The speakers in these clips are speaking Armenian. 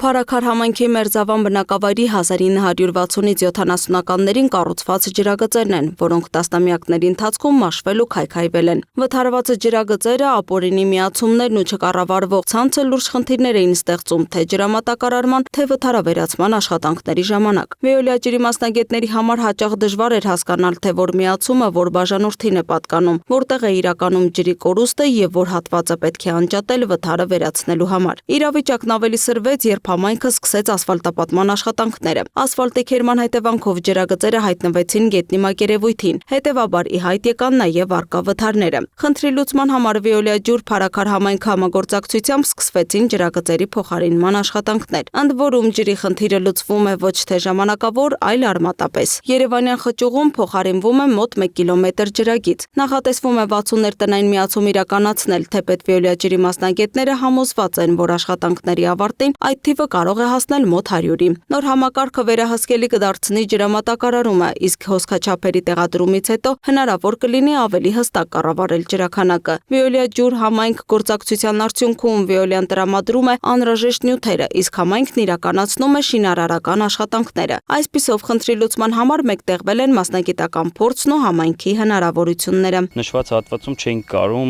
Փարաքար համայնքի Մերձավան բնակավայրի 1960-ից 70-ականներին կառուցված ջրագծերն են, որոնք տասնամյակների ընթացքում մաշվել ու քայքայվել են։ Վթարված ջրագծերը, ապօրինի միացումներն ու չկառավարվող ցանցը լուրջ խնդիրներ էին ստեղծում թե ջրամատակարարման, թե վթարավերացման աշխատանքների ժամանակ։ Վեոլիա ջրի մասնագետների համար հաճախ դժվար էր հասկանալ, թե որ միացումը որ բաժանորդին է պատկանում, որտեղ է իրականում ջրի կորուստը եւ որ հատվածը պետք է անջատել վթարը վերացնելու համար։ Իրավիճակն ավելի սրվեց, երբ համայնքը սկսեց ասֆալտապատման աշխատանքները։ Ասֆալտի քերման հետևանքով ջրագծերը հայտնվեցին գետնի մակերևույթին, հետևաբար ի հայտ եկան նաև առկա վթարները։ Խնդրի լուծման համար Վեոլիա ջուր Փարաքար համայնքը համագործակցությամբ սկսվեցին ջրագծերի փոխարինման աշխատանքներ, ընդ որում ջրի խնդիրը լուծվում է ոչ թե ժամանակավոր, այլ արմատապես։ Երևանյան խճուղում փոխարինվում է մոտ 1 կիլոմետր ջրագիծ։ Նախատեսվում է 60-ներ տնային միացում իրականացնել, թեպետ Վեոլիա ջրի մասնագետները համոզված են, որ աշխատանքների ավարտին այդ թիվը կարող է հասնել մոտ 100-ի։ Նոր համակարգը վերահսկելի կդարձնի ջրամատակարարումը, իսկ հոսքաչափերի տեղադրումից հետո հնարավոր կլինի ավելի հստակ կառավարել ջրաքանակը։ Վեոլիա ջուր համայնք գործակցության արդյունքում Վեոլիան տրամադրում է անհրաժեշտ նյութերը, իսկ համայնքն իրականացնում է շինարարական աշխատանքները։ Այսպիսով խնդրի լուծման համար մեկտեղվել են մասնագիտական փորձն ու համայնքի հնարավորությունները։ Նշված հատվածում չենք կարող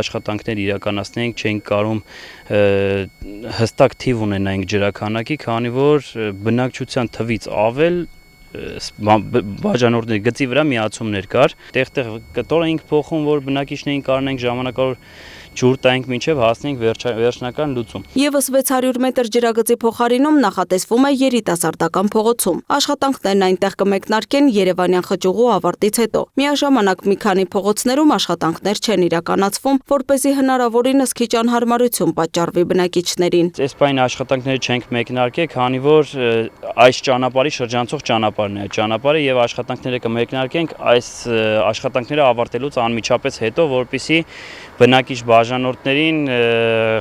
աշխատանքներ իրականացնենք, չենք կարող հստակ թիվ ունենայինք ջրաքանակի, քանի որ բնակչության թվից ավել բաժանորդների գծի վրա միացումներ կար։ Տեղ-տեղ կտոր էինք փոխում, որ բնակիչներին կարողանանք ժամանակավոր ջուր տանք մինչև հասնենք վերջնական լուծում։ Եվս 600 մետր ջրագծի փոխարինում նախատեսվում է երիտասարդական փողոցում։ Աշխատանքներն այնտեղ կմեկնարկեն Երևանյան խճուղու ավարտից հետո։ Միաժամանակ մի քանի փողոցներում աշխատանքներ չեն իրականացվում, որպեսզի հնարավորինս քիչ անհարմարություն պատճառվի բնակիչներին։ Այս պայն աշխատանքները չենք մեկնարկել, քանի որ այս ճանապարհի շրջանցող ճանապարհն է, ճանապարհը եւ աշխատանքները կմեկնարկենք այս աշխատանքները ավարտելուց անմիջապես հետո, որպեսզի բնակիչ բաժանորդներին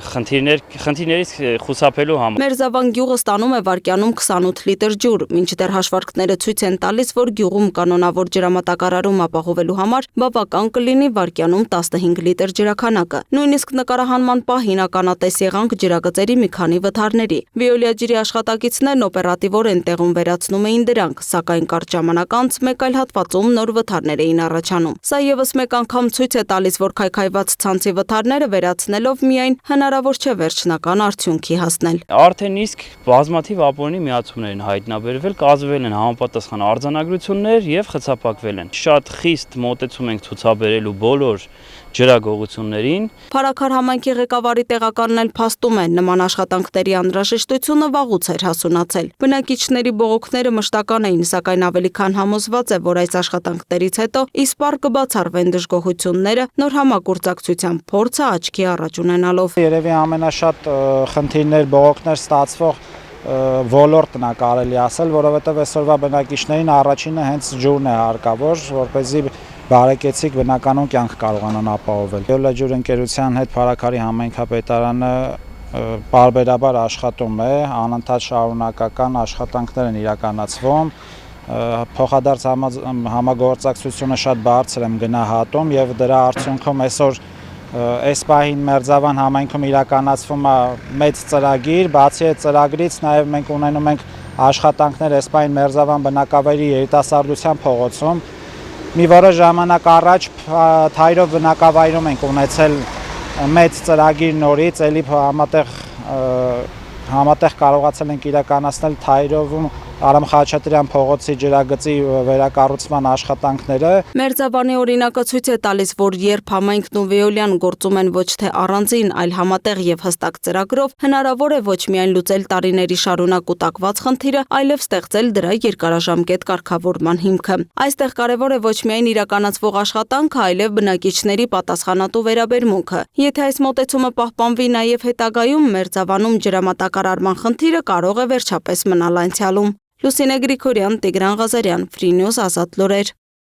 խնդիրներից խուսափելու համար։ Մերձավան գյուղը ստանում է վայրկյանում 28 լիտր ջուր, մինչդեռ հաշվարկները ցույց են տալիս, որ գյուղում կանոնավոր ջրամատակարարում ապահովելու համար բավական կլինի վայրկյանում 15 լիտր ջրաքանակը։ Նույնիսկ նկարահանման պահին ականատես եղանք ջրագծերի մի քանի վթարների։ Վեոլիա ջրի աշխատակիցներն օպերատիվորեն տեղում վերացնում էին դրանք, սակայն կարճ ժամանակ անց մեկ այլ հատվածում նոր վթարներ էին առաջանում։ Սա եւս մեկ անգամ ցույց է տալիս, որ քայքայված ցանցի վթարները վերացնելով միայն հնարավոր չէ վերջնական արդյունքի հասնել։ Արդեն իսկ բազմաթիվ ապօրինի միացումներ են հայտնաբերվել, կազմվել են համապատասխան արձանագրություններ եւ խցապակվել են։ Շատ խիստ մոտեցում ենք ցուցաբերելու բոլոր ջրագողություններին։ Փարաքար համայնքի ղեկավարի տեղականն էլ փաստում է, նման աշխատանքների անհրաժեշտությունը վաղուց էր հասունացել։ Բնակիչների բողոքները մշտական էին, սակայն ավելի քան համոզված է, որ այս աշխատանքներից հետո իսպառ կբացառվեն դժգոհությունները, նոր համագործակցության փորձը աչքի առաջ ունենալով։ Երևի ամենաշատ խնդիրներ, բողոքներ ստացվող ոլորտն է կարելի ասել, որովհետև այսօրվա բնակիչներին առաջինը հենց ջուրն է հարկավոր, որպեսզի բարեկեցիկ բնականոն կյանք կարողանան ապահովել։ Վեոլիա ջուր ընկերության հետ Փարաքարի համայնքապետարանը պարբերաբար աշխատում է, անընդհատ շարունակական աշխատանքներ են իրականացվում, փոխադարձ համագործակցությունը շատ բարձր եմ գնահատում եւ դրա արդյունքում այսօր այս պահին Մերձավան համայնքում իրականացվում է մեծ ծրագիր, բացի այդ ծրագրից նաեւ մենք ունենում ենք աշխատանքներ այս պահին Մերձավան բնակավայրի երիտասարդության փողոցում։ Մի որոշ ժամանակ առաջ Թայրով բնակավայրում ենք ունեցել մեծ ծրագիր նորից, ելի համատեղ կարողացել ենք իրականացնել Թայրովում Արամ Խաչատրյան փողոցի ջրագծի վերակառուցման աշխատանքները։ Մերձավանի օրինակը ցույց է տալիս, որ երբ համայնքն ու Վեոլիան գործում են ոչ թե առանձին, այլ համատեղ եւ հստակ ծրագրով, հնարավոր է ոչ միայն լուծել տարիների շարունակ կուտակված խնդիրը, այլև ստեղծել դրա երկարաժամկետ կարգավորման հիմքը։ Այստեղ կարևոր է ոչ միայն իրականացվող աշխատանքը, այլև բնակիչների պատասխանատու վերաբերմունքը։ Եթե այս մոտեցումը պահպանվի նաեւ հետագայում, Մերձավանում ջրամատակարարման խնդիրը կարող է վերջապես մնալ անցյալում։ Լուսինե Գրիգորյան, Տիգրան Ղազարյան, Free News Ազատ լուրեր։